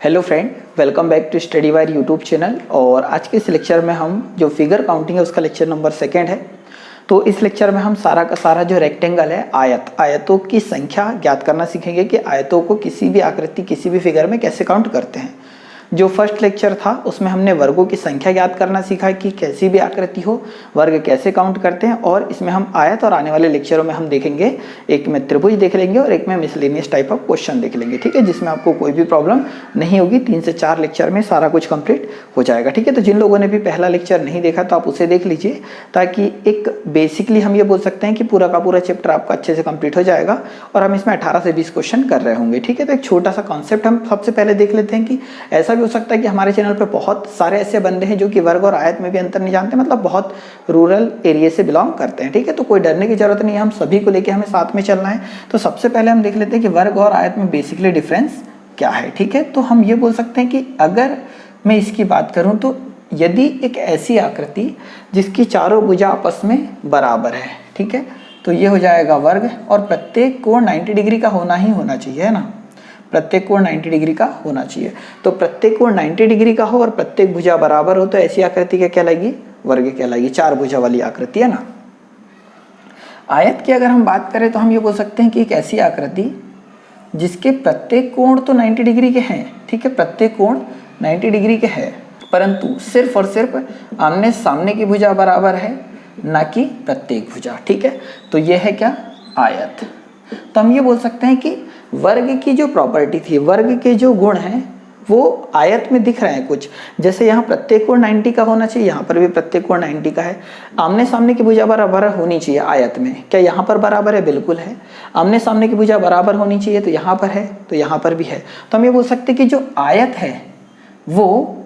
Hello friend, welcome back to study wire YouTube channel. और आज के इस लेक्चर में हम जो फिगर काउंटिंग है उसका लेक्चर नंबर 2 है। तो इस लेक्चर में हम सारा का सारा जो रेक्टेंगल है आयतों की संख्या ज्ञात करना सीखेंगे कि आयतों को किसी भी आकृति किसी भी फिगर में कैसे काउंट करते हैं। जो फर्स्ट लेक्चर था उसमें हमने वर्गों की संख्या ज्ञात करना सीखा कि कैसी भी आकृति हो वर्ग कैसे काउंट करते हैं। और इसमें हम आयत और आने वाले लेक्चरों में हम देखेंगे, एक में त्रिभुज देख लेंगे और एक में मिसलेनियस टाइप ऑफ क्वेश्चन देख लेंगे, ठीक है, जिसमें आपको कोई भी प्रॉब्लम नहीं होगी। 3 से 4 लेक्चर में सारा कुछ कंप्लीट हो जाएगा, ठीक है। तो जिन लोगों ने भी पहला लेक्चर नहीं देखा तो आप उसे देख लीजिए, ताकि एक बेसिकली हम ये बोल सकते हैं कि पूरा का पूरा चैप्टर आपका अच्छे से कंप्लीट हो जाएगा और हम इसमें 18 से 20 क्वेश्चन कर रहे होंगे, ठीक है। तो एक छोटा सा कॉन्सेप्ट हम सबसे पहले देख लेते हैं कि ऐसा भी हो सकता है कि हमारे चैनल पे बहुत सारे ऐसे बंदे हैं जो कि वर्ग और आयत में भी अंतर नहीं जानते, मतलब बहुत रूरल एरिया से बिलोंग करते हैं, ठीक है। तो कोई डरने की जरूरत नहीं है, हम सभी को लेके हमें साथ में चलना है। तो सबसे पहले हम देख लेते हैं कि वर्ग और आयत में बेसिकली डिफरेंस क्या है, ठीक है। तो हम ये बोल सकते हैं कि अगर मैं इसकी बात करूं तो यदि एक ऐसी आकृति जिसकी चारों भुजा आपस में बराबर है, ठीक है, तो ये हो जाएगा वर्ग। और प्रत्येक कोण 90 डिग्री का होना ही होना चाहिए, है ना, प्रत्येक कोण 90 डिग्री का होना चाहिए। तो प्रत्येक कोण 90 डिग्री का हो और प्रत्येक भुजा बराबर हो तो ऐसी आकृति क्या कहलाएगी? वर्ग कहलाएगी। 4 भुजा वाली आकृति, है ना। आयत की अगर हम बात करें तो हम ये बोल सकते हैं कि एक ऐसी आकृति जिसके प्रत्येक कोण तो 90 डिग्री के हैं, ठीक है, प्रत्येक कोण 90 डिग्री के हैं, परंतु सिर्फ और सिर्फ आमने सामने की भुजा बराबर है, ना कि प्रत्येक भुजा, ठीक है। तो यह है क्या? आयत। तो हम ये बोल सकते हैं कि वर्ग की जो प्रॉपर्टी थी, वर्ग के जो गुण हैं वो आयत में दिख रहे हैं कुछ। जैसे यहाँ प्रत्येक कोण 90 का होना चाहिए, यहाँ पर भी प्रत्येक कोण 90 का है। आमने सामने की भुजा बराबर होनी चाहिए आयत में, क्या यहाँ पर बराबर है? बिल्कुल है। आमने सामने की भुजा बराबर होनी चाहिए, तो यहाँ पर है, तो यहाँ पर भी है। तो हम ये बोल सकते हैं कि जो आयत है वो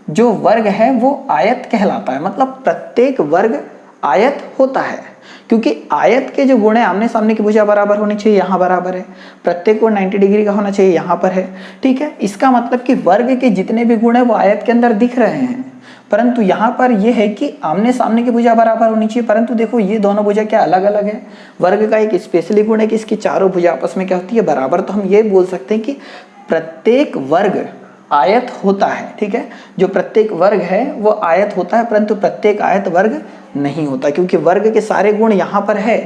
जो वर्ग है वो आयत कहलाता है, मतलब प्रत्येक वर्ग आयत होता है, क्योंकि आयत के जो गुण है आमने सामने की भुजा बराबर होनी चाहिए, यहाँ बराबर है, प्रत्येक कोण 90 डिग्री का होना चाहिए, यहाँ पर है, ठीक है। इसका मतलब कि वर्ग के जितने भी गुण है वो आयत के अंदर दिख रहे हैं, परंतु यहाँ पर यह है कि आमने सामने की भुजा बराबर होनी चाहिए। परंतु देखो ये दोनों भुजा क्या अलग अलग है। वर्ग का एक स्पेशली गुण है कि इसकी चारों भुजा आपस में क्या होती है? बराबर। तो हम ये बोल सकते हैं कि प्रत्येक वर्ग आयत होता है, ठीक है। जो प्रत्येक वर्ग है वो आयत होता है, परंतु प्रत्येक आयत वर्ग नहीं होता, क्योंकि वर्ग के सारे गुण यहाँ पर है,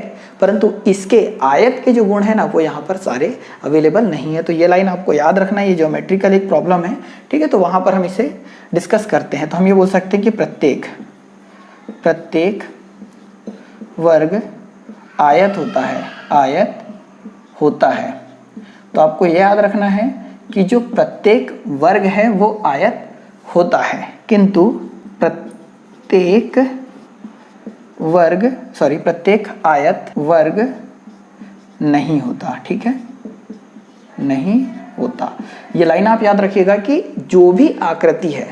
परंतु इसके आयत के जो गुण है ना वो यहाँ पर सारे अवेलेबल नहीं है। तो ये लाइन आपको याद रखना है, ये ज्योमेट्रिकल एक प्रॉब्लम है, ठीक है। तो वहाँ पर हम इसे डिस्कस करते हैं। तो हम ये बोल सकते हैं कि प्रत्येक वर्ग आयत होता है, आयत होता है। तो आपको ये याद रखना है कि जो प्रत्येक वर्ग है वो आयत होता है, किंतु प्रत्येक आयत वर्ग नहीं होता, ठीक है, नहीं होता। ये लाइन आप याद रखिएगा कि जो भी आकृति है,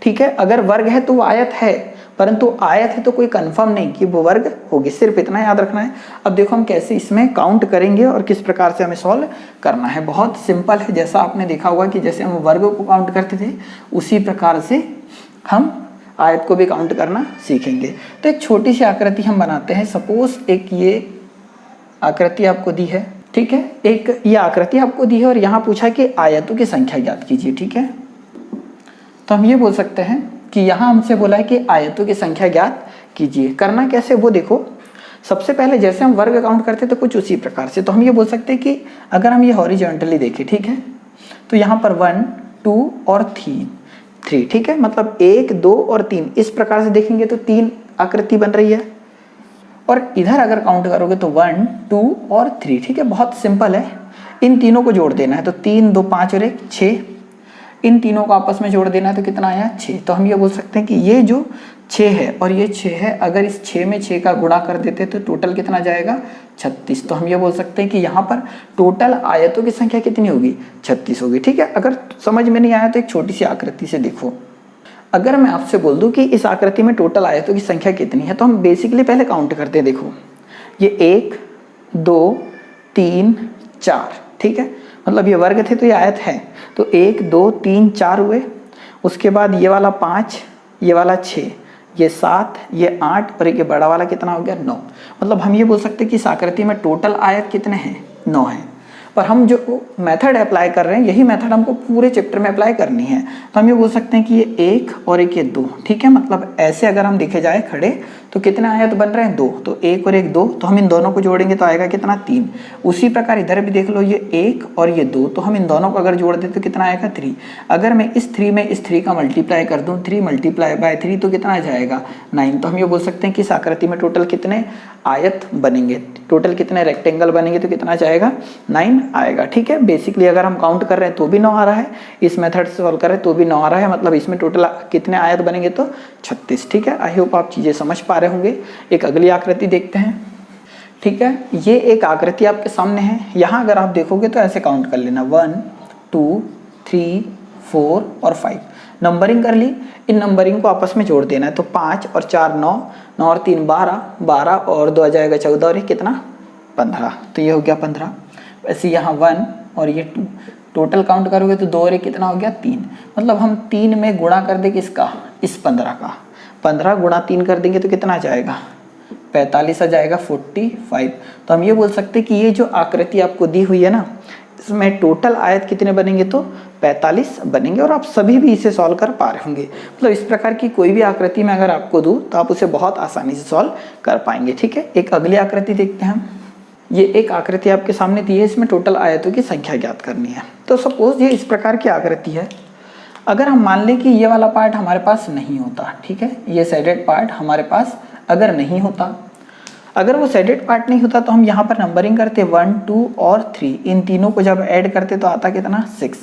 ठीक है, अगर वर्ग है तो वो आयत है, परंतु आयत है तो कोई कंफर्म नहीं कि वो वर्ग होगी, सिर्फ इतना याद रखना है। अब देखो हम कैसे इसमें काउंट करेंगे और किस प्रकार से हमें सॉल्व करना है। बहुत सिंपल है, जैसा आपने देखा होगा कि जैसे हम वर्ग को काउंट करते थे उसी प्रकार से हम आयत को भी काउंट करना सीखेंगे। तो एक छोटी सी आकृति हम बनाते हैं। सपोज एक ये आकृति आपको दी है, ठीक है, एक ये आकृति आपको दी है और यहाँ पूछा कि आयतों की संख्या ज्ञात कीजिए, ठीक है। तो हम ये बोल सकते हैं कि यहाँ हमसे बोला है कि आयतों की संख्या ज्ञात कीजिए। करना कैसे वो देखो, सबसे पहले जैसे हम वर्ग काउंट करते थे कुछ उसी प्रकार से। तो हम ये बोल सकते हैं कि अगर हम ये हॉरिजॉन्टली देखें, ठीक है, तो यहाँ पर 1 2 और 3, ठीक है, मतलब 1 2 और 3 इस प्रकार से देखेंगे तो 3 आकृति बन रही है। और इधर अगर काउंट करोगे तो 1 2 और 3, ठीक है, बहुत सिंपल है। इन तीनों को जोड़ देना है, तो 3 2 5 और 1 6, इन तीनों को आपस में जोड़ देना है तो कितना आया? 6। तो हम ये बोल सकते हैं कि ये जो 6 है और ये 6 है, अगर इस 6 में 6 का गुणा कर देते तो टोटल कितना जाएगा? 36। तो हम ये बोल सकते हैं कि यहाँ पर टोटल आयतों की संख्या कितनी होगी? 36 होगी, ठीक है। अगर समझ में नहीं आया तो एक छोटी सी आकृति से देखो। अगर मैं आपसे बोल दूं कि इस आकृति में टोटल आयतों की संख्या कितनी है, तो हम बेसिकली पहले काउंट करते हैं। देखो ये 1 2 3 4, ठीक है, मतलब ये वर्ग थे तो ये आयत है, तो 1 2 3 4 हुए। उसके बाद ये वाला 5, ये वाला 6, ये 7, ये 8 और एक बड़ा वाला कितना हो गया? 9। मतलब हम ये बोल सकते हैं कि इस आकृति में टोटल आयत कितने हैं? 9 है। पर हम जो मेथड अप्लाई कर रहे हैं यही मेथड हमको पूरे चैप्टर में अप्लाई करनी है। तो हम ये बोल सकते हैं कि ये 1 और एक ये 2, ठीक है। मतलब ऐसे अगर हम देखे जाए खड़े तो कितने आयत बन रहे हैं 2, तो 1 और 1 2, तो हम इन दोनों को जोड़ेंगे तो आएगा कितना 3। उसी प्रकार इधर भी देख लो, ये 1 और ये 2, तो हम इन दोनों को अगर जोड़ दें तो कितना आएगा 3। अगर मैं इस 3 में इस 3 का मल्टीप्लाई कर दूं, 3 मल्टीप्लाई बाय 3 तो कितना आ जाएगा 9। तो हम ये बोल सकते हैं कि इस आकृति में टोटल कितने आयत बनेंगे, टोटल कितने रेक्टेंगल बनेंगे, तो कितना जाएगा 9 आएगा, ठीक है। बेसिकली अगर हम काउंट कर रहे हैं तो भी 9 आ रहा है, इस मेथड से सॉल्व कर रहे हैं तो भी 9 आ रहा है, मतलब इसमें टोटल कितने आयत बनेंगे तो 36, ठीक है। आई होप आप चीज़ें समझ पा रहे होंगे। एक अगली आकृति देखते हैं, ठीक है। ये एक आकृति आपके सामने है, यहाँ अगर आप देखोगे तो ऐसे काउंट कर लेना 1 2 3 4 और 5, नंबरिंग कर ली। इन नंबरिंग को आपस में जोड़ देना है, तो 5 और 4 9, 9 और 3 12, 12 और 2 आ जाएगा 14 और ये कितना 15, तो ये हो गया 15। वैसे यहाँ 1 और ये 2, टोटल काउंट करोगे तो 2 और 1 कितना हो गया 3। मतलब हम 3 में गुणा कर देंगे इसका, इस 15 का, 15 गुणा 3 कर देंगे तो कितना आ जाएगा 45 आ जाएगा 45। तो हम ये बोल सकते हैं कि ये जो आकृति आपको दी हुई है ना, इसमें टोटल आयत कितने बनेंगे तो 45 बनेंगे। और आप सभी भी इसे सॉल्व कर पा रहे होंगे। मतलब इस प्रकार की कोई भी आकृति में अगर आपको दूं तो आप उसे बहुत आसानी से सॉल्व कर पाएंगे, ठीक है। एक अगली आकृति देखते हैं हम। ये एक आकृति आपके सामने दी है, इसमें टोटल आयतों की संख्या ज्ञात करनी है। तो सपोज ये इस प्रकार की आकृति है। अगर हम मान लें कि ये वाला पार्ट हमारे पास नहीं होता, ठीक है, ये साइडेड पार्ट हमारे पास अगर नहीं होता, अगर वो साइडेड पार्ट नहीं होता तो हम यहाँ पर नंबरिंग करते 1 2 और 3, इन तीनों को जब ऐड करते तो आता कितना 6।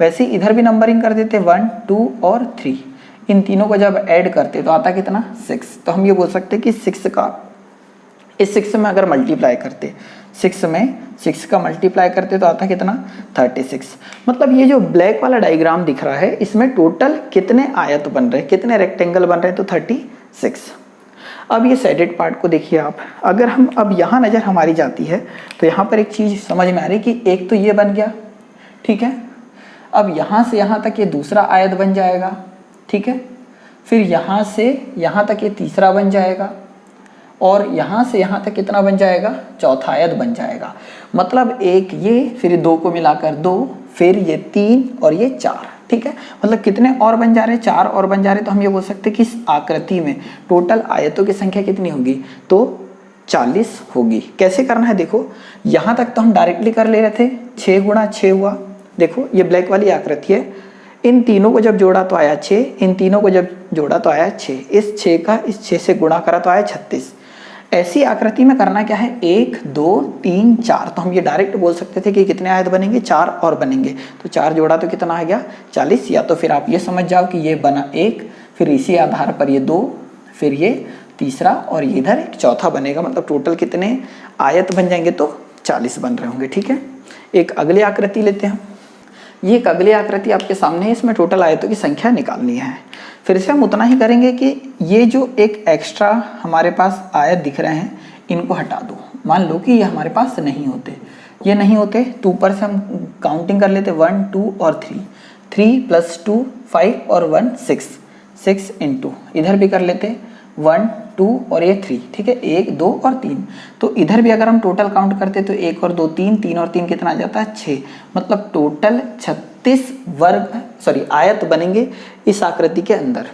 वैसे इधर भी नंबरिंग कर देते 1 2 और 3, इन तीनों को जब ऐड करते तो आता कितना 6। तो हम ये बोल सकते हैं कि 6 का इस 6 में अगर मल्टीप्लाई करते, 6 में 6 का मल्टीप्लाई करते तो आता कितना 36। मतलब ये जो ब्लैक वाला डायग्राम दिख रहा है इसमें टोटल कितने आयत बन रहे हैं, कितने रेक्टेंगल बन रहे हैं तो 36। अब ये साइडेड पार्ट को देखिए आप, अगर हम अब यहाँ नज़र हमारी जाती है तो यहाँ पर एक चीज़ समझ में आ रही कि एक तो ये बन गया, ठीक है। अब यहाँ से यहाँ तक ये दूसरा आयत बन जाएगा, ठीक है। फिर यहाँ से यहाँ तक ये तीसरा बन जाएगा और यहाँ से यहाँ तक कितना बन जाएगा चौथा आयत बन जाएगा। मतलब एक ये, फिर 2 को मिलाकर 2, फिर ये 3 और ये 4, ठीक है। मतलब कितने और बन जा रहे हैं 4 और बन जा रहे हैं। तो हम ये बोल सकते हैं कि इस आकृति में टोटल आयतों की संख्या कितनी होगी तो 40 होगी। कैसे करना है देखो, यहाँ तक तो हम डायरेक्टली कर ले रहे थे, 6 गुणा 6 हुआ। देखो ये ब्लैक वाली आकृति है, इन तीनों को जब जोड़ा तो आया 6, इन तीनों को जब जोड़ा तो आया 6, इस 6 का इस 6 से गुणा करा तो आया 36। ऐसी आकृति में करना क्या है 1 2 3 4, तो हम ये डायरेक्ट बोल सकते थे कि कितने आयत बनेंगे 4 और बनेंगे। तो 4 जोड़ा तो कितना आ गया 40। या तो फिर आप ये समझ जाओ कि ये बना 1, फिर इसी आधार पर ये 2, फिर ये तीसरा और ये इधर एक चौथा बनेगा। मतलब टोटल कितने आयत बन जाएंगे तो 40 बन रहे होंगे, ठीक है। एक अगली आकृति लेते हैं। ये एक अगली आकृति आपके सामने है, इसमें टोटल आयतों की संख्या निकालनी है। फिर से हम उतना ही करेंगे कि ये जो एक एक्स्ट्रा हमारे पास आयत दिख रहे हैं इनको हटा दो। मान लो कि ये हमारे पास नहीं होते, ये नहीं होते तो ऊपर से हम काउंटिंग कर लेते 1 2 और 3, 3 + 2 5 और 1 6, 6 इंटू इधर भी कर लेते 1 2 और ये 3, ठीक है, 1 2 और 3। तो इधर भी अगर हम टोटल काउंट करते तो 1 और 2 3, 3 और 3 कितना आ जाता है 6। मतलब टोटल 36 आयत बनेंगे इस आकृति के अंदर।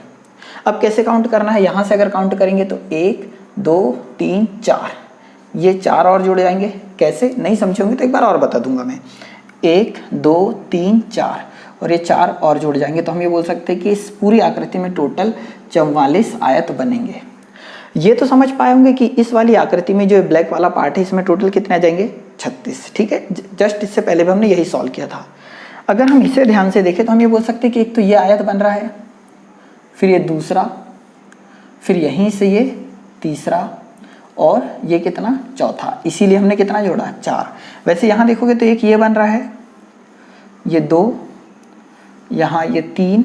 अब कैसे काउंट करना है, यहाँ से अगर काउंट करेंगे तो 1 2 3 4, ये 4 और जुड़ जाएंगे। कैसे नहीं समझोगे तो एक बार और बता दूंगा मैं। 1 2 3 4 और ये 4 और जुड़ जाएंगे। तो हम ये बोल सकते हैं कि इस पूरी आकृति में टोटल 44 आयत बनेंगे। ये तो समझ पाए होंगे कि इस वाली आकृति में जो ब्लैक वाला पार्ट है इसमें टोटल कितने आ जाएंगे 36, ठीक है। जस्ट इससे पहले भी हमने यही सॉल्व किया था। अगर हम इसे ध्यान से देखें तो हम ये बोल सकते हैं कि एक तो ये आयत बन रहा है, फिर ये दूसरा, फिर यहीं से ये तीसरा और ये कितना चौथा। इसीलिए हमने कितना जोड़ा 4। वैसे यहाँ देखोगे तो एक ये बन रहा है, ये 2, यहाँ ये 3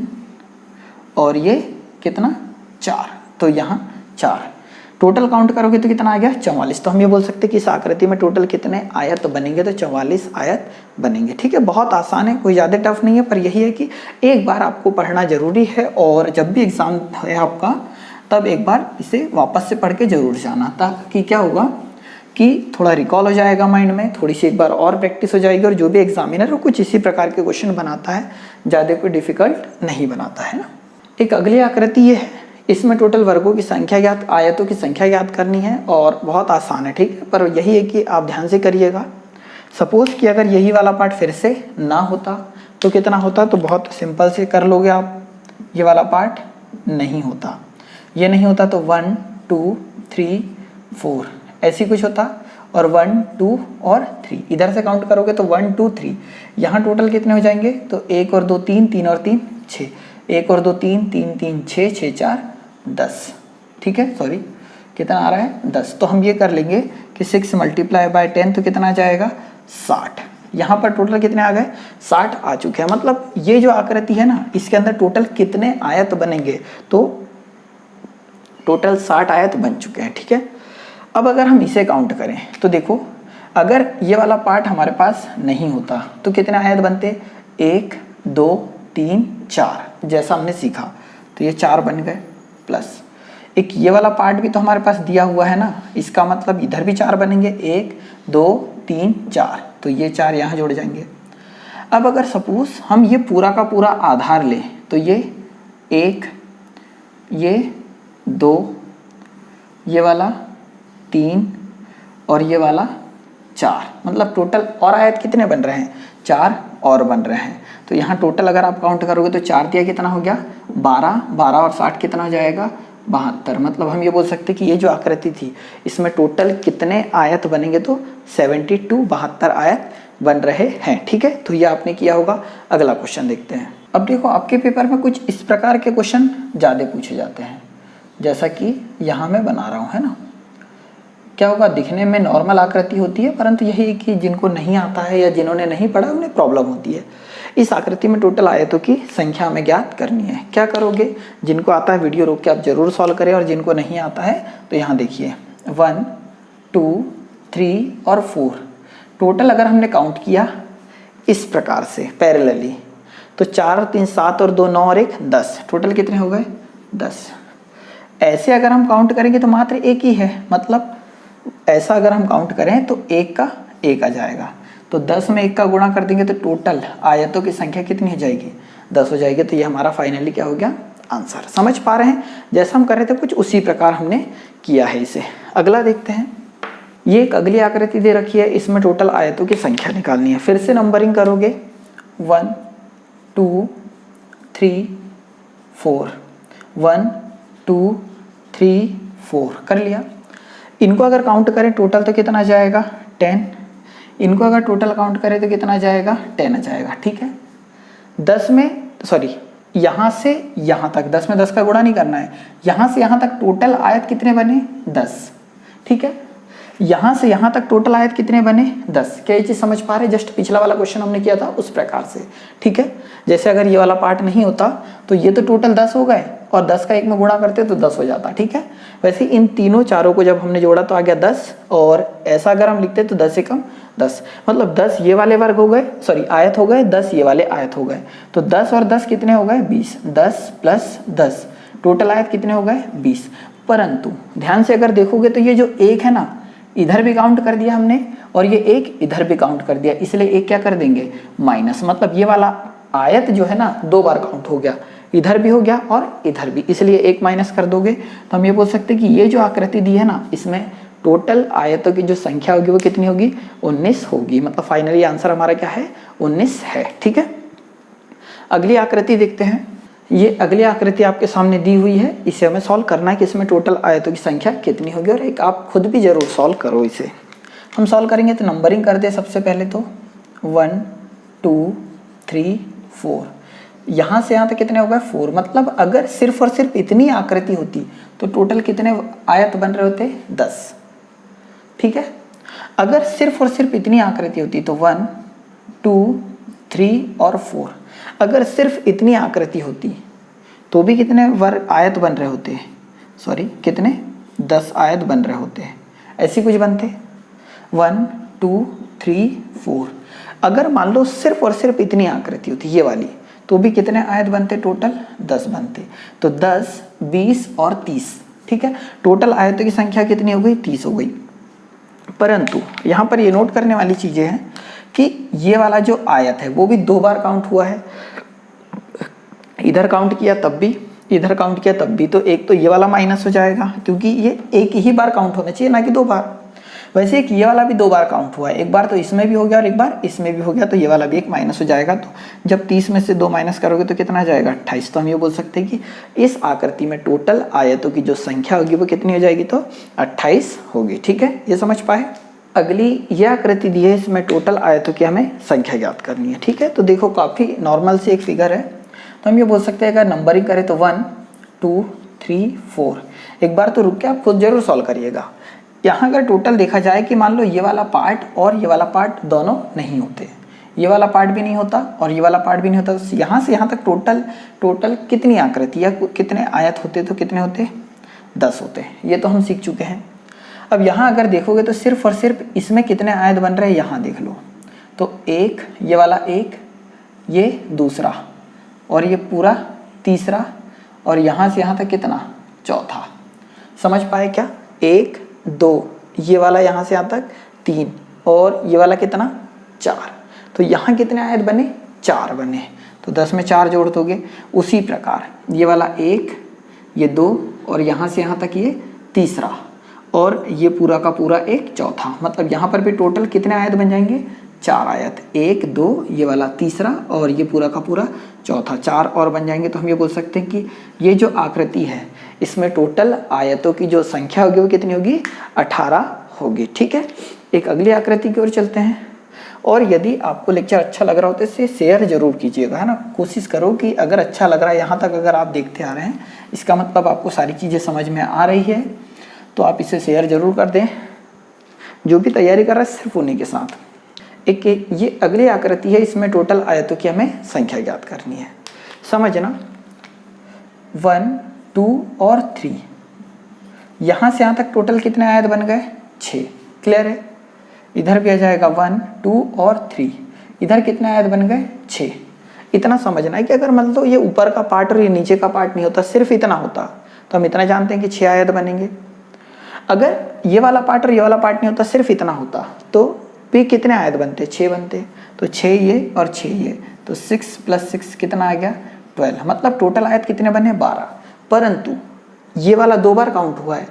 और ये कितना 4, तो यहाँ 4। टोटल काउंट करोगे तो कितना आ गया 44। तो हम ये बोल सकते हैं कि इस आकृति में टोटल कितने आयत बनेंगे तो 44 आयत बनेंगे, ठीक है। बहुत आसान है, कोई ज़्यादा टफ नहीं है, पर यही है कि एक बार आपको पढ़ना जरूरी है और जब भी एग्ज़ाम है आपका तब एक बार इसे वापस से पढ़ के जरूर जाना, ताकि क्या होगा कि थोड़ा रिकॉल हो जाएगा माइंड में, थोड़ी सी एक बार और प्रैक्टिस हो जाएगी, और जो भी एग्जामिनर वो कुछ इसी प्रकार के क्वेश्चन बनाता है, ज़्यादा कोई डिफिकल्ट नहीं बनाता है ना। एक अगली आकृति ये है, इसमें टोटल वर्गों की संख्या ज्ञात, आयतों की संख्या ज्ञात करनी है, और बहुत आसान है, ठीक है। पर यही है कि आप ध्यान से करिएगा। सपोज कि अगर यही वाला पार्ट फिर से ना होता तो कितना होता, तो बहुत सिंपल से कर लोगे आप। ये वाला पार्ट नहीं होता, ये नहीं होता तो 1 2 3 4 ऐसी कुछ होता, और 1 2 और 3 इधर से काउंट करोगे तो 1 2 3, यहाँ टोटल कितने हो जाएंगे, तो 1 और 2 3, 3 और 3 6, 1 और 2 3, 3 3 6, 6 4 10, ठीक है। सॉरी, कितना आ रहा है 10। तो हम ये कर लेंगे कि 6 × 10 तो कितना आ जाएगा 60। यहाँ पर टोटल कितने आ गए 60 आ चुके हैं। मतलब ये जो आकृति है ना, इसके अंदर टोटल कितने आयत बनेंगे, तो टोटल 60 आयत बन चुके हैं, ठीक है। अब अगर हम इसे काउंट करें तो देखो, अगर ये वाला पार्ट हमारे पास नहीं होता तो कितने आयत बनते, 1 2 3 4, जैसा हमने सीखा। तो ये 4 बन गए, प्लस एक ये वाला पार्ट भी तो हमारे पास दिया हुआ है ना, इसका मतलब इधर भी 4 बनेंगे, 1 2 3 4, तो ये 4 यहाँ जोड़ जाएंगे। अब अगर सपोज हम ये पूरा का पूरा आधार लें तो ये 1, ये 2, ये वाला 3 और ये वाला 4, मतलब टोटल और आयत कितने बन रहे हैं, 4 और बन रहे हैं। तो यहाँ टोटल अगर आप काउंट करोगे तो 4 दिया कितना हो गया 12, 12 और 60 कितना हो जाएगा 72। मतलब हम ये बोल सकते हैं कि ये जो आकृति थी इसमें टोटल कितने आयत बनेंगे, तो 72 आयत बन रहे हैं, ठीक है। तो ये आपने किया होगा। अगला क्वेश्चन देखते हैं। अब देखो, आपके पेपर में कुछ इस प्रकार के क्वेश्चन ज़्यादा पूछे जाते हैं, जैसा कि यहाँ मैं बना रहा हूँ, है ना। क्या होगा, दिखने में नॉर्मल आकृति होती है, परंतु यही है कि जिनको नहीं आता है या जिन्होंने नहीं पढ़ा उन्हें प्रॉब्लम होती है। इस आकृति में टोटल आयतों की संख्या हमें ज्ञात करनी है। क्या करोगे, जिनको आता है वीडियो रोक के आप जरूर सॉल्व करें, और जिनको नहीं आता है तो यहाँ देखिए 1 2 3 और 4 टोटल अगर हमने काउंट किया इस प्रकार से पैरेलली, तो 4 और 3 7 और 2 9 और 1 10, टोटल कितने हो गए 10। ऐसे अगर हम काउंट करेंगे तो मात्र एक ही है, मतलब ऐसा अगर हम काउंट करें तो 1 का 1 आ जाएगा। तो 10 में 1 का गुणा कर देंगे तो टोटल आयतों की संख्या कितनी हो जाएगी 10 हो जाएगी। तो ये हमारा फाइनली क्या हो गया आंसर। समझ पा रहे हैं, जैसा हम कर रहे थे कुछ उसी प्रकार हमने किया है इसे। अगला देखते हैं। ये एक अगली आकृति दे रखी है, इसमें टोटल आयतों की संख्या निकालनी है। फिर से नंबरिंग करोगे 1 2 3 4, 1 2 3 4 कर लिया। इनको अगर काउंट करें टोटल तो कितना जाएगा 10, इनको अगर टोटल काउंट करें तो कितना जाएगा 10 आ जाएगा, ठीक है। 10 में सॉरी यहाँ से यहाँ तक 10 में 10 का गुणा नहीं करना है, यहाँ से यहाँ तक टोटल आयत कितने बने 10, ठीक है। यहाँ से यहाँ तक टोटल आयत कितने बने 10। क्या ये चीज़ समझ पा रहे हैं, जस्ट पिछला वाला क्वेश्चन हमने किया था उस प्रकार से, ठीक है। जैसे अगर ये वाला पार्ट नहीं होता तो ये तो टोटल 10 हो गए, और 10 का 1 में गुणा करते तो 10 हो जाता, ठीक है। वैसे इन तीनों चारों को जब हमने जोड़ा तो आ गया 10, और ऐसा अगर हम लिखते तो 10 से कम 10, मतलब 10 ये वाले वर्ग हो गए, सॉरी आयत हो गए, 10 ये वाले आयत हो गए। तो 10 और 10 कितने हो गए 20, 10 प्लस 10 टोटल आयत कितने हो गए 20। परंतु ध्यान से अगर देखोगे तो ये जो एक है ना, इधर भी काउंट कर दिया हमने, और ये एक इधर भी काउंट कर दिया, इसलिए एक क्या कर देंगे माइनस। मतलब ये वाला आयत जो है ना 2 बार काउंट हो गया, इधर भी हो गया और इधर भी, इसलिए एक माइनस कर दोगे तो हम ये बोल सकते हैं कि ये जो आकृति दी है ना, इसमें टोटल आयतों की जो संख्या होगी वो कितनी होगी 19 होगी। मतलब फाइनली आंसर हमारा क्या है 19 है, ठीक है। अगली आकृति देखते हैं। ये अगली आकृति आपके सामने दी हुई है, इसे हमें सॉल्व करना है कि इसमें टोटल आयतों की संख्या कितनी होगी, और एक आप खुद भी जरूर सॉल्व करो इसे। हम सॉल्व करेंगे तो नंबरिंग कर दे सबसे पहले, तो 1 2 3 4, यहाँ से यहाँ तक कितने हो गए 4। मतलब अगर सिर्फ और सिर्फ इतनी आकृति होती तो टोटल कितने आयत बन रहे होते 10, ठीक है। अगर सिर्फ और सिर्फ इतनी आकृति होती तो 1 2 3 और 4, अगर सिर्फ इतनी आकृति होती तो भी कितने वर्ग आयत बन रहे होते, सॉरी कितने 10 आयत बन रहे होते, ऐसी कुछ बनते 1 2 3 4। अगर मान लो सिर्फ और सिर्फ इतनी आकृति होती ये वाली, तो भी कितने आयत बनते टोटल 10 बनते। तो 10 20 और 30, ठीक है। टोटल आयतों की संख्या कितनी हो गई 30 हो गई। परंतु यहाँ पर ये नोट करने वाली चीज़ें हैं कि ये वाला जो आयत है वो भी 2 बार काउंट हुआ है, इधर काउंट किया तब भी, इधर काउंट किया तब भी, तो एक तो ये वाला माइनस हो जाएगा क्योंकि ये एक ही बार काउंट होना चाहिए ना कि 2 बार। वैसे एक ये वाला भी 2 बार काउंट हुआ है, एक बार तो इसमें भी हो गया और एक बार इसमें भी हो गया, तो ये वाला भी एक माइनस हो जाएगा। तो जब 30 में से 2 माइनस करोगे तो कितना आ जाएगा 28। तो हम ये बोल सकते हैं कि इस आकृति में टोटल आयतों की जो संख्या होगी वो कितनी हो जाएगी, तो 28 होगी। ठीक है, ये समझ पाए। अगली ये आकृति दी है, इसमें टोटल आयतों की हमें संख्या ज्ञात करनी है। ठीक है, तो देखो काफ़ी नॉर्मल सी एक फिगर है, तो हम ये बोल सकते हैं अगर नंबरिंग करें तो 1 2 3 4। एक बार तो रुक के आप खुद जरूर सॉल्व करिएगा। यहाँ अगर टोटल देखा जाए कि मान लो ये वाला पार्ट और ये वाला पार्ट दोनों नहीं होते, ये वाला पार्ट भी नहीं होता और ये वाला पार्ट भी नहीं होता, तो यहाँ से यहाँ तक टोटल कितनी आकृति या कितने आयत होते, तो कितने होते 10 होते। ये तो हम सीख चुके हैं। अब यहाँ अगर देखोगे तो सिर्फ और सिर्फ इसमें कितने आयत बन रहे हैं यहाँ देख लो, तो एक, ये वाला एक, ये दूसरा और ये पूरा तीसरा और यहाँ से यहाँ तक कितना चौथा। समझ पाए क्या, 1 2, ये वाला यहाँ से यहाँ तक 3 और ये वाला कितना 4। तो यहाँ कितने आयत बने 4 बने, तो 10 में 4 जोड़ दोगे। उसी प्रकार ये वाला 1, ये 2 और यहाँ से यहाँ तक ये तीसरा और ये पूरा का पूरा एक चौथा। मतलब यहाँ पर भी टोटल कितने आयत बन जाएंगे 4 आयत, 1 2, ये वाला तीसरा और ये पूरा का पूरा चौथा, 4 और बन जाएंगे। तो हम ये बोल सकते हैं कि ये जो आकृति है इसमें टोटल आयतों की जो संख्या होगी वो कितनी होगी 18 होगी। ठीक है, एक अगली आकृति की ओर चलते हैं। और यदि आपको लेक्चर अच्छा लग रहा हो तो इसे शेयर जरूर कीजिएगा, है ना। कोशिश करो कि अगर अच्छा लग रहा है यहाँ तक अगर आप देखते आ रहे हैं, इसका मतलब आपको सारी चीज़ें समझ में आ रही है, तो आप इसे शेयर जरूर कर दें। जो भी तैयारी कर रहा है सिर्फ उन्हीं के साथ। एक ये अगली आकृति है, इसमें टोटल आयतों की हमें संख्या ज्ञात करनी है। समझना 1 2 और 3, यहाँ से यहाँ तक टोटल कितने आयत बन गए 6। क्लियर है, इधर भी आ जाएगा 1 2 और 3, इधर कितने आयत बन गए 6। इतना समझना है कि अगर मान लो ये ऊपर का पार्ट और ये नीचे का पार्ट नहीं होता, सिर्फ इतना होता, तो हम इतना जानते हैं कि 6 आयत बनेंगे। अगर ये वाला पार्ट और ये वाला पार्ट नहीं होता, सिर्फ इतना होता, तो भी कितने आयत बनते 6 बनते। तो 6 ये और 6 ये, तो 6 + 6 कितना आ गया 12। मतलब टोटल आयत कितने बने 12। परंतु ये वाला 2 बार काउंट हुआ है,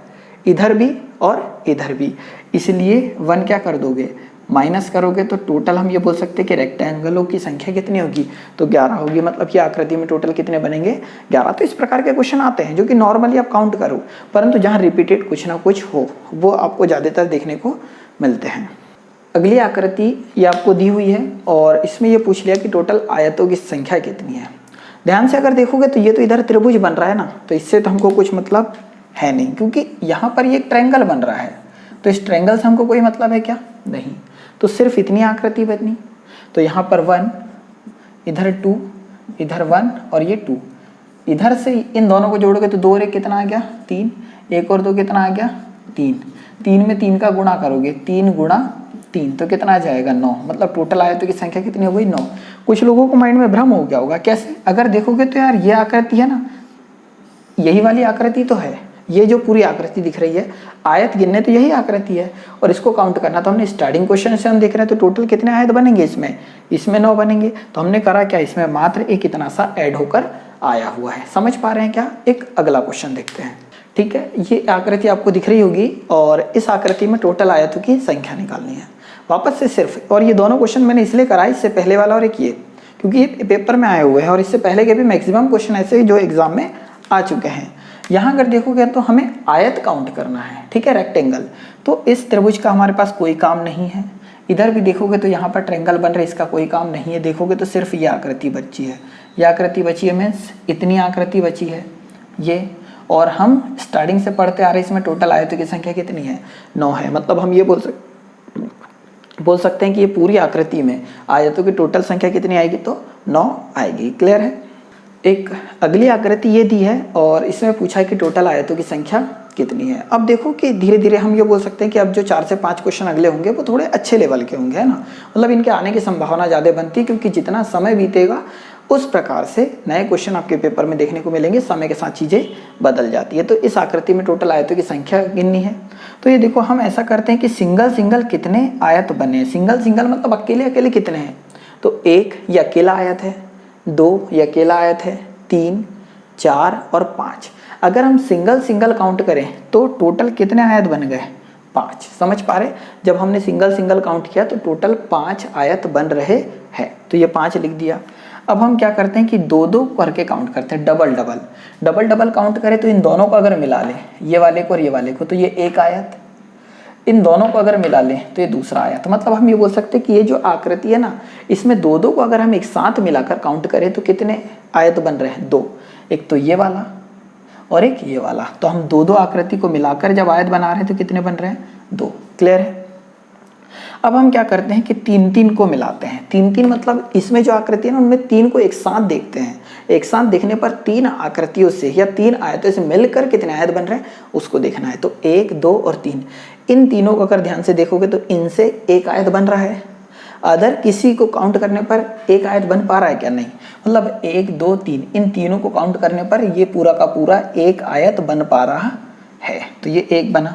इधर भी और इधर भी, इसलिए 1 क्या कर दोगे माइनस करोगे, तो टोटल हम ये बोल सकते हैं कि रेक्टेंगलों की संख्या कितनी होगी, तो 11 होगी। मतलब कि आकृति में टोटल कितने बनेंगे 11। तो इस प्रकार के क्वेश्चन आते हैं जो कि नॉर्मली आप काउंट करो, परंतु जहाँ रिपीटेड कुछ ना कुछ हो वो आपको ज़्यादातर देखने को मिलते हैं। अगली आकृति ये आपको दी हुई है और इसमें ये पूछ लिया कि टोटल आयतों की संख्या कितनी है। ध्यान से अगर देखोगे तो ये तो इधर त्रिभुज बन रहा है ना, तो इससे तो हमको कुछ मतलब है नहीं, क्योंकि यहाँ पर ये एक ट्रायंगल बन रहा है, तो इस ट्रायंगल से हमको कोई मतलब है क्या, नहीं। तो सिर्फ इतनी आकृति बनी, तो यहाँ पर 1, इधर 2, इधर 1 और ये 2, इधर से इन दोनों को जोड़ोगे तो 2 और 1 कितना आ गया 3, 1 और 2 कितना आ गया 3, 3 में 3 का गुणा करोगे, 3 × 3 तो कितना आ जाएगा 9। मतलब टोटल आयतों की संख्या कितनी हो गई 9। कुछ लोगों को माइंड में भ्रम हो गया होगा, कैसे, अगर देखोगे तो यार ये आकृति है ना, यही वाली आकृति तो है, ये जो पूरी आकृति दिख रही है, आयत गिनने तो यही आकृति है और इसको काउंट करना तो हमने स्टार्टिंग क्वेश्चन से हम देख रहे हैं, तो टोटल कितने आयत बनेंगे इसमें 9 बनेंगे। तो हमने करा क्या, इसमें मात्र एक इतना सा ऐड होकर आया हुआ है। समझ पा रहे हैं क्या। एक अगला क्वेश्चन देखते हैं। ठीक है, ये आकृति आपको दिख रही होगी और इस आकृति में टोटल आयतों की संख्या निकालनी है। वापस से सिर्फ, और ये दोनों क्वेश्चन मैंने इसलिए कराए, इससे पहले वाला और एक ये, क्योंकि ये पेपर में आए हुए हैं और इससे पहले के भी मैक्सिमम क्वेश्चन ऐसे जो एग्जाम में आ चुके हैं। यहाँ अगर देखोगे तो हमें आयत काउंट करना है, ठीक है, रेक्टेंगल। तो इस त्रिभुज का हमारे पास कोई काम नहीं है। इधर भी देखोगे तो यहाँ पर ट्रायंगल बन रहा है, इसका कोई काम नहीं है। देखोगे तो सिर्फ ये आकृति बची है, ये आकृति बची है, मीन्स इतनी आकृति बची है ये, और हम स्टार्टिंग से पढ़ते आ रहे हैं, इसमें टोटल आयतों की संख्या कितनी है 9 है। मतलब हम ये बोल सकते हैं कि ये पूरी आकृति में आयतों की टोटल संख्या कितनी आएगी, तो 9 आएगी। क्लियर है। एक अगली आकृति ये दी है और इसमें पूछा है कि टोटल आयतों की संख्या कितनी है। अब देखो कि धीरे धीरे हम ये बोल सकते हैं कि अब जो 4 से 5 क्वेश्चन अगले होंगे वो थोड़े अच्छे लेवल के होंगे, है ना। मतलब इनके आने की संभावना ज़्यादा बनती है, क्योंकि जितना समय बीतेगा उस प्रकार से नए क्वेश्चन आपके पेपर में देखने को मिलेंगे, समय के साथ चीज़ें बदल जाती है। तो इस आकृति में टोटल आयतों की संख्या गिननी है। तो ये देखो हम ऐसा करते हैं कि सिंगल सिंगल कितने आयत बने हैं। सिंगल सिंगल मतलब अकेले अकेले कितने हैं, तो 1 ये अकेला आयत है, 2 ये अकेला आयत है, 3, 4 और 5। अगर हम सिंगल सिंगल काउंट करें तो टोटल कितने आयत बन गए, 5। समझ पा रहे, जब हमने सिंगल सिंगल काउंट किया तो टोटल 5 आयत बन रहे हैं। तो ये 5 लिख दिया। अब हम क्या करते हैं कि 2-2 करके काउंट करते हैं, डबल डबल काउंट करें तो इन दोनों को अगर मिला लें, ये वाले को और ये वाले को, तो ये एक आयत। इन दोनों को अगर मिला लें तो ये दूसरा आयत। मतलब हम ये बोल सकते हैं कि ये जो आकृति है ना, इसमें 2-2 को अगर हम एक साथ मिलाकर काउंट करें तो कितने आयत बन रहे हैं, 2। एक तो ये वाला और एक ये वाला। तो हम 2-2 आकृति को मिलाकर जब आयत बना रहे हैं तो कितने बन रहे हैं, 2। क्लियर है। अब हम क्या करते हैं कि 3-3 को मिलाते हैं। 3-3 मतलब इसमें जो आकृति है ना, उनमें 3 को एक साथ देखते हैं। एक साथ देखने पर 3 आकृतियों से या 3 आयतों से मिलकर कितने आयत बन रहे हैं उसको देखना है। तो 1, 2 और 3, इन तीनों को अगर ध्यान से देखोगे तो इनसे एक आयत बन रहा है। अदर किसी को काउंट करने पर एक आयत बन पा रहा है क्या, नहीं। मतलब 1, 2, 3 इन तीनों को काउंट करने पर ये पूरा का पूरा एक आयत बन पा रहा है। तो ये एक बना।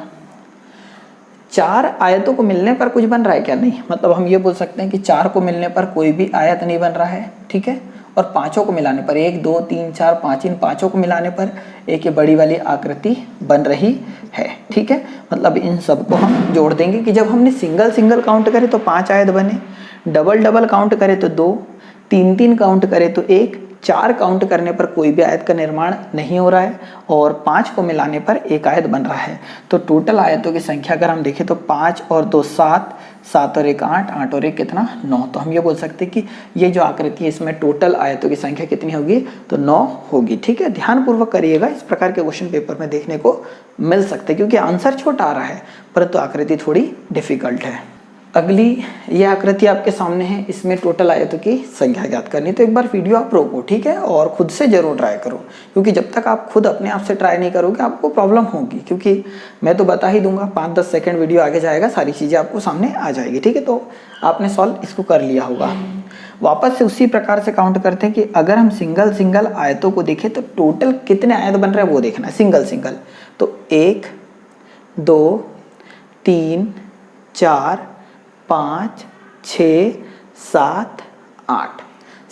4 आयतों को मिलने पर कुछ बन रहा है क्या, नहीं। मतलब हम ये बोल सकते हैं कि 4 को मिलने पर कोई भी आयत नहीं बन रहा है, ठीक है। और 5 को मिलाने पर 1, 2, 3, 4, 5, इन 5 को मिलाने पर एक ये बड़ी वाली आकृति बन रही है, ठीक है। मतलब इन सबको हम जोड़ देंगे कि जब हमने सिंगल सिंगल काउंट करे तो 5 आयत बने, डबल डबल काउंट करे तो 2, 3-3 काउंट करे तो 1, 4 काउंट करने पर कोई भी आयत का निर्माण नहीं हो रहा है और 5 को मिलाने पर एक आयत बन रहा है। तो टोटल आयतों की संख्या अगर हम देखें तो 5 और 2 7, 7 और 1 8, 8 और 1 कितना, 9। तो हम ये बोल सकते हैं कि ये जो आकृति है इसमें टोटल आयतों की संख्या कितनी होगी, तो 9 होगी, ठीक है। ध्यानपूर्वक करिएगा, इस प्रकार के क्वेश्चन पेपर में देखने को मिल सकते हैं क्योंकि आंसर छोटा आ रहा है परंतु आकृति थोड़ी डिफिकल्ट है। अगली ये आकृति आपके सामने है, इसमें टोटल आयतों की संख्या ज्ञात करनी। तो एक बार वीडियो आप रोको, ठीक है, और खुद से जरूर ट्राई करो क्योंकि जब तक आप खुद अपने आप से ट्राई नहीं करोगे आपको प्रॉब्लम होगी। क्योंकि मैं तो बता ही दूंगा, 5-10 सेकंड वीडियो आगे जाएगा, सारी चीज़ें आपको सामने आ जाएगी, ठीक है। तो आपने सॉल्व इसको कर लिया होगा। वापस से उसी प्रकार से काउंट करते हैं कि अगर हम सिंगल सिंगल आयतों को देखें तो टोटल कितने आयत बन रहे हैं वो देखना है, सिंगल सिंगल। तो 1, 2, 3, 4, 5, 6, 7, 8।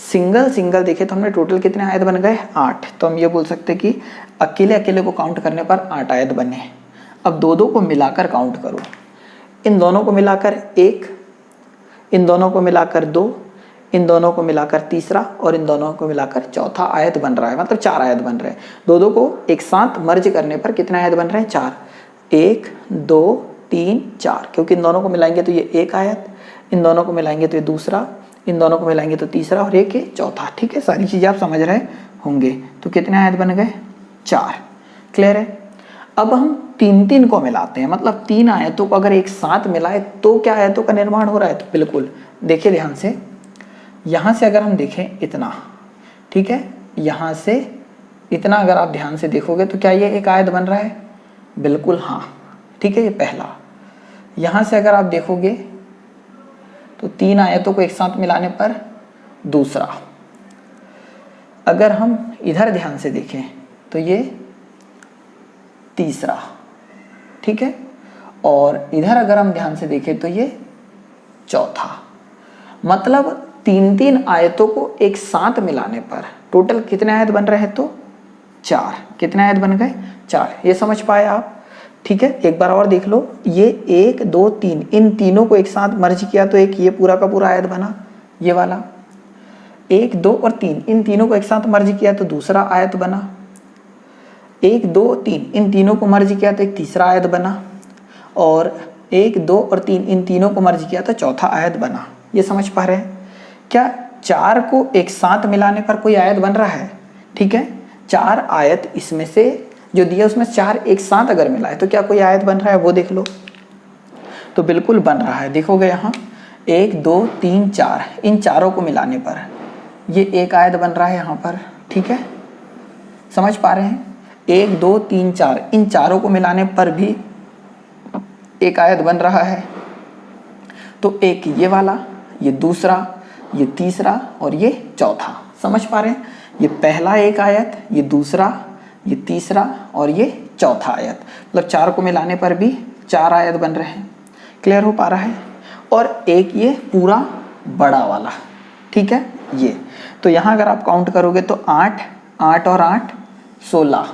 सिंगल सिंगल देखे तो हमने टोटल कितने आयत बन गए, 8। तो हम ये बोल सकते हैं कि अकेले अकेले को काउंट करने पर 8 आयत बने। अब 2-2 को मिलाकर काउंट करो। इन दोनों को मिलाकर 1, इन दोनों को मिलाकर 2, इन दोनों को मिलाकर तीसरा और इन दोनों को मिलाकर चौथा आयत बन रहा है। मतलब 4 आयत बन रहे हैं। 2-2 को एक साथ मर्ज करने पर कितने आयत बन रहे हैं, 4। 1, 2, 3, 4, क्योंकि इन दोनों को मिलाएंगे तो ये एक आयत, इन दोनों को मिलाएंगे तो ये दूसरा, इन दोनों को मिलाएंगे तो तीसरा और एक चौथा, ठीक है। सारी चीज़ें आप समझ रहे होंगे। तो कितने आयत बन गए, 4। क्लियर है। अब हम 3-3 को मिलाते हैं, मतलब 3 आयतों को अगर एक साथ मिलाए तो क्या आयतों का निर्माण हो रहा है, तो बिल्कुल देखिए ध्यान से। यहाँ से अगर हम देखें इतना, ठीक है, यहाँ से इतना अगर आप ध्यान से देखोगे तो क्या ये एक आयत बन रहा है, बिल्कुल हाँ, ठीक है। ये पहला। यहाँ से अगर आप देखोगे तो 3 आयतों को एक साथ मिलाने पर दूसरा। अगर हम इधर ध्यान से देखें तो ये तीसरा, ठीक है। और इधर अगर हम ध्यान से देखें तो ये चौथा। मतलब 3-3 आयतों को एक साथ मिलाने पर टोटल कितने आयत बन रहे हैं, तो 4। कितने आयत बन गए, 4। ये समझ पाए आप, ठीक है। एक बार और देख लो, ये 1, 2, 3 इन तीनों को एक साथ मर्ज किया तो एक ये पूरा का पूरा आयत बना, ये वाला। 1, 2 और 3 इन तीनों को एक साथ मर्ज किया तो दूसरा आयत बना। 1, 2, 3 इन तीनों को मर्ज किया तो एक तीसरा आयत बना। और 1, 2 और 3 इन तीनों को मर्ज किया तो चौथा आयत बना। ये समझ पा रहे हैं क्या। 4 को एक साथ मिलाने पर कोई आयत बन रहा है, ठीक है। 4 आयत इसमें से जो दिया उसमें 4 एक साथ अगर मिलाए तो क्या कोई आयत बन रहा है, वो देख लो। तो बिल्कुल बन रहा है। देखोगे यहाँ 1, 2, 3, 4 इन चारों को मिलाने पर ये एक आयत बन रहा है यहाँ पर, ठीक है। समझ पा रहे हैं। 1, 2, 3, 4 इन चारों को मिलाने पर भी एक आयत बन रहा है। तो एक ये वाला, ये दूसरा, ये तीसरा और ये चौथा। समझ पा रहे हैं? ये पहला एक आयत, ये दूसरा, ये तीसरा और ये चौथा आयत, मतलब 4 को मिलाने पर भी 4 आयत बन रहे हैं। क्लियर हो पा रहा है? और एक ये पूरा बड़ा वाला, ठीक है ये। तो यहाँ अगर आप काउंट करोगे तो 8, 8 और 8 16,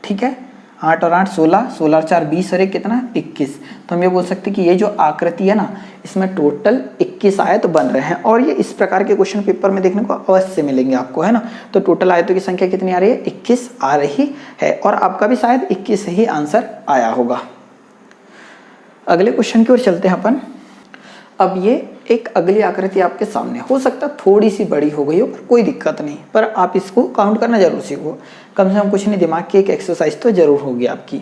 ठीक है, 8 और 8 16, 16 और 4 20 और एक कितना 21। तो हम ये बोल सकते हैं कि ये जो आकृति है ना, इसमें टोटल 21 आयत बन रहे हैं। और ये इस प्रकार के क्वेश्चन पेपर में देखने को अवश्य मिलेंगे आपको, है ना। तो टोटल आयतों की संख्या कितनी आ रही है? 21 आ रही है। और आपका भी शायद 21 से ही आंसर आया होगा। अगले क्वेश्चन की ओर चलते हैं अपन। अब ये एक अगली आकृति आपके सामने, हो सकता है थोड़ी सी बड़ी हो गई हो, पर कोई दिक्कत नहीं, पर आप इसको काउंट करना जरूर सीखो। कम से कम कुछ नहीं, दिमाग की एक एक्सरसाइज तो जरूर होगी आपकी।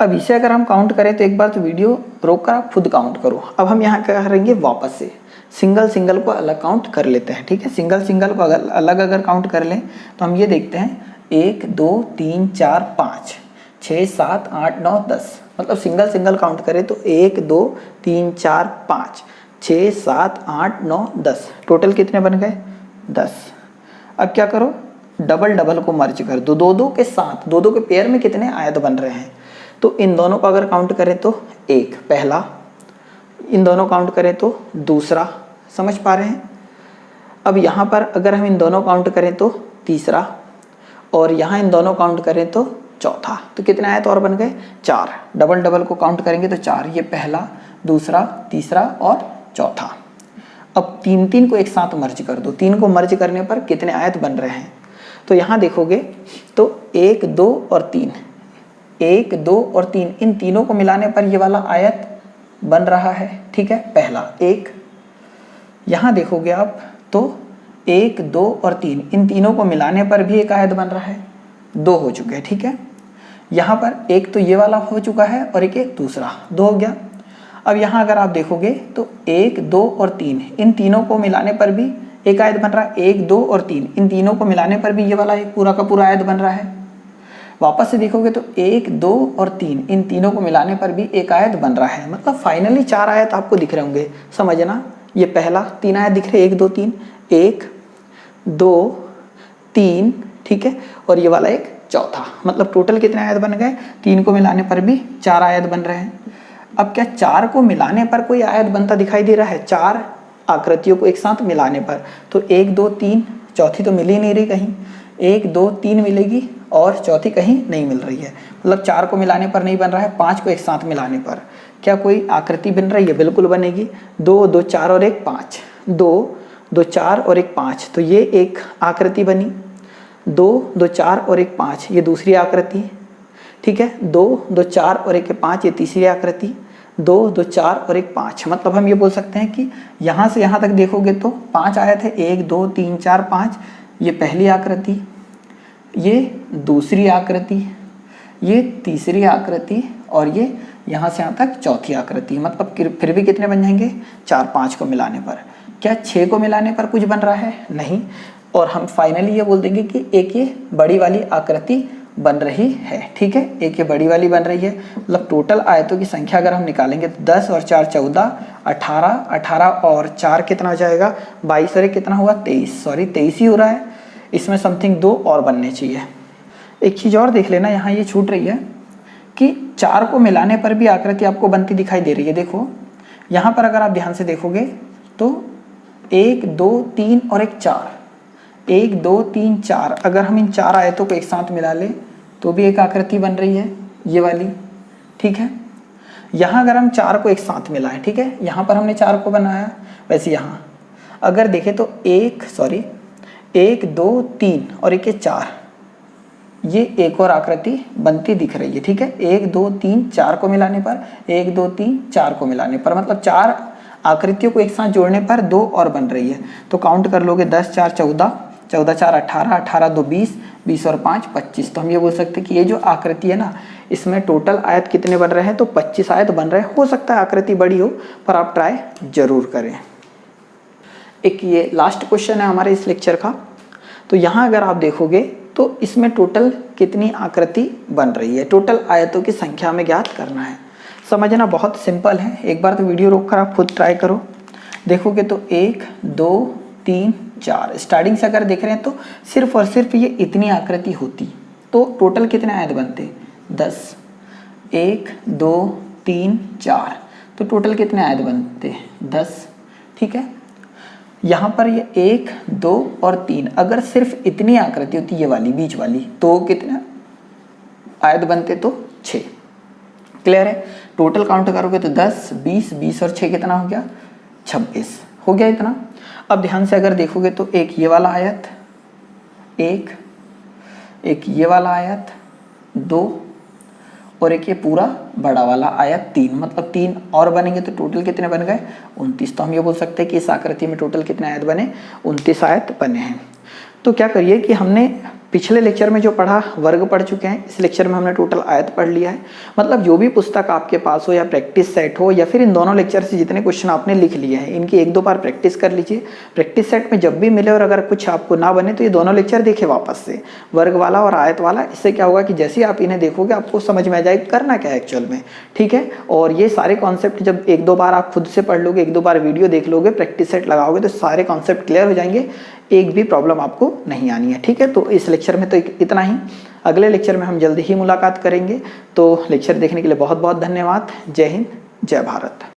अब इसे अगर हम काउंट करें तो एक बार तो वीडियो रोक कर आप खुद काउंट करो। अब हम यहाँ क्या करेंगे, वापस से सिंगल सिंगल को अलग काउंट कर लेते हैं, ठीक है। सिंगल सिंगल को अलग अगर काउंट कर लें तो हम ये देखते हैं 1 2 3 4 5 6 7 8 9 10, मतलब सिंगल सिंगल काउंट करें तो 1 2 3 4 5 6 7 8 9 10, टोटल कितने बन गए? 10। अब क्या करो, डबल डबल को मर्ज कर दो, दो दो के साथ, दो दो के पेयर में कितने आयत बन रहे हैं? तो इन दोनों को अगर काउंट करें तो 1 पहला, इन दोनों काउंट करें तो दूसरा, समझ पा रहे हैं? अब यहाँ पर अगर हम इन दोनों काउंट करें तो तीसरा, और यहाँ इन दोनों काउंट करें तो चौथा। तो कितने आयत और बन गए? 4। डबल डबल को काउंट करेंगे तो 4, ये पहला, दूसरा, तीसरा और चौथा। अब 3 3 को एक साथ मर्ज कर दो, 3 को मर्ज करने पर कितने आयत बन रहे हैं? तो यहाँ देखोगे तो 1 2 और 3, 1 2 और 3, इन तीनों को मिलाने पर ये वाला आयत बन रहा है, ठीक है, पहला एक। यहाँ देखोगे आप तो 1 2 और 3, इन तीनों को मिलाने पर भी एक आयत बन रहा है, 2 हो चुके हैं, ठीक है। यहाँ पर एक तो ये वाला हो चुका है और एक दूसरा, 2 हो गया। अब यहाँ अगर आप देखोगे तो 1 2 और 3, इन तीनों को मिलाने पर भी एक आयत बन रहा है, 1 2 और 3, इन तीनों को मिलाने पर भी ये वाला एक पूरा का पूरा आयत बन रहा है। वापस से देखोगे तो 1 2 और 3, इन तीनों को मिलाने पर भी एक आयत बन रहा है, मतलब फाइनली 4 आयत आपको दिख रहे होंगे, समझना। ये पहला 3 आयत दिख रहे हैं, 1 2 3, 1 2 3, ठीक है, और ये वाला एक चौथा, मतलब टोटल कितने आयत बन गए? 3 को मिलाने पर भी 4 आयत बन रहे हैं। अब क्या 4 को मिलाने पर कोई आयत बनता दिखाई दे रहा है? 4 आकृतियों को एक साथ मिलाने पर तो 1 2 3, चौथी तो मिल ही नहीं रही कहीं, 1 2 3 मिलेगी और चौथी कहीं नहीं मिल रही है, मतलब 4 को मिलाने पर नहीं बन रहा है। 5 को एक साथ मिलाने पर क्या कोई आकृति बन रही है? बिल्कुल बनेगी। 2 2 4 और 1 5, 2 2 4 और 1 5, तो ये एक आकृति बनी। 2 2 4 और 1 5, ये दूसरी आकृति, ठीक है। 2 2 4 और 1 5, ये तीसरी आकृति। 2 2 4 और 1 5, मतलब हम ये बोल सकते हैं कि यहाँ से यहाँ तक देखोगे तो 5 आयत है, 1 2 3 4 5, ये पहली आकृति, ये दूसरी आकृति, ये तीसरी आकृति और ये यहाँ से यहाँ तक चौथी आकृति, मतलब फिर भी कितने बन जाएंगे? 4 5 को मिलाने पर। क्या 6 को मिलाने पर कुछ बन रहा है? नहीं। और हम फाइनली ये बोल देंगे कि एक ये बड़ी वाली आकृति बन रही है, ठीक है, एक ये बड़ी वाली बन रही है। मतलब टोटल आयतों की संख्या अगर हम निकालेंगे तो 10 और 4 14, 18, 18 और 4 कितना हो जाएगा? 22 और 1 कितना हुआ? 23, सॉरी 23 ही हो रहा है, इसमें समथिंग 2 और बनने चाहिए। एक चीज़ और देख लेना, यहाँ ये छूट रही है कि 4 को मिलाने पर भी आकृति आपको बनती दिखाई दे रही है। देखो यहाँ पर अगर आप ध्यान से देखोगे तो 1 2 3 और 1 4, 1 2 3 4, अगर हम इन 4 आयतों को एक साथ मिला लें तो भी एक आकृति बन रही है, ये वाली, ठीक है। यहाँ अगर हम 4 को एक साथ मिलाएं, ठीक है, यहाँ पर हमने 4 को बनाया, वैसे यहाँ अगर देखें तो 1 2 3 और 1 4, ये एक और आकृति बनती दिख रही है, ठीक है। 1 2 3 4 को मिलाने पर, 1 2 3 4 को मिलाने पर, मतलब 4 आकृतियों को एक साथ जोड़ने पर 2 और बन रही है। तो काउंट कर लोगे 10 4 14, 14 4 18, 18 2 20, 20 और 5 25। तो हम ये बोल सकते हैं कि ये जो आकृति है ना, इसमें टोटल आयत कितने बन रहे हैं? तो 25 आयत बन रहे हैं। हो सकता है आकृति बड़ी हो, पर आप ट्राई जरूर करें। एक ये लास्ट क्वेश्चन है हमारे इस लेक्चर का। तो यहाँ अगर आप देखोगे तो इसमें टोटल कितनी आकृति बन रही है? टोटल आयतों की संख्या हमें ज्ञात करना है। समझना बहुत सिंपल है, एक बार तो वीडियो रोक कर आप खुद ट्राई करो। देखोगे तो 1 2 3 4। स्टार्टिंग से अगर देख रहे हैं तो सिर्फ और सिर्फ ये इतनी आकृति होती तो टोटल कितने आयत बनते? 10। 1 2 3 4, तो टोटल कितने आयत बनते? 10। ठीक है, यहाँ पर ये 1 2 और 3, अगर सिर्फ इतनी आकृति होती ये वाली बीच वाली तो कितने आयत बनते? तो 6। क्लियर है? टोटल काउंट करोगे तो 10 20 20 और 6 कितना हो गया? 26 हो गया इतना। अब ध्यान से अगर देखोगे तो एक ये वाला आयत, एक ये वाला आयत 2, और एक ये पूरा बड़ा वाला आयत 3, मतलब 3 और बनेंगे तो टोटल कितने बन गए? 29। तो हम ये बोल सकते हैं कि इस आकृति में टोटल कितने आयत बने? 29 आयत बने हैं। तो क्या करिए कि हमने पिछले लेक्चर में जो पढ़ा वर्ग पढ़ चुके हैं, इस लेक्चर में हमने टोटल आयत पढ़ लिया है। मतलब जो भी पुस्तक आपके पास हो या प्रैक्टिस सेट हो या फिर इन दोनों लेक्चर से जितने क्वेश्चन आपने लिख लिए हैं इनकी 1-2 बार प्रैक्टिस कर लीजिए। प्रैक्टिस सेट में जब भी मिले और अगर कुछ आपको ना बने तो ये दोनों लेक्चर देखे वापस से, वर्ग वाला और आयत वाला। इससे क्या होगा कि जैसे ही आप इन्हें देखोगे आपको समझ में आ जाएगा करना क्या है एक्चुअल में। ठीक है, और ये सारे कॉन्सेप्ट जब 1-2 बार आप खुद से पढ़ लोगे, 1-2 बार वीडियो देख लोगे, प्रैक्टिस सेट लगाओगे तो सारे कॉन्सेप्ट क्लियर हो जाएंगे, एक भी प्रॉब्लम आपको नहीं आनी है। ठीक है, तो इस लेक्चर में तो इतना ही। अगले लेक्चर में हम जल्दी ही मुलाकात करेंगे। तो लेक्चर देखने के लिए बहुत बहुत धन्यवाद। जय हिंद, जय भारत।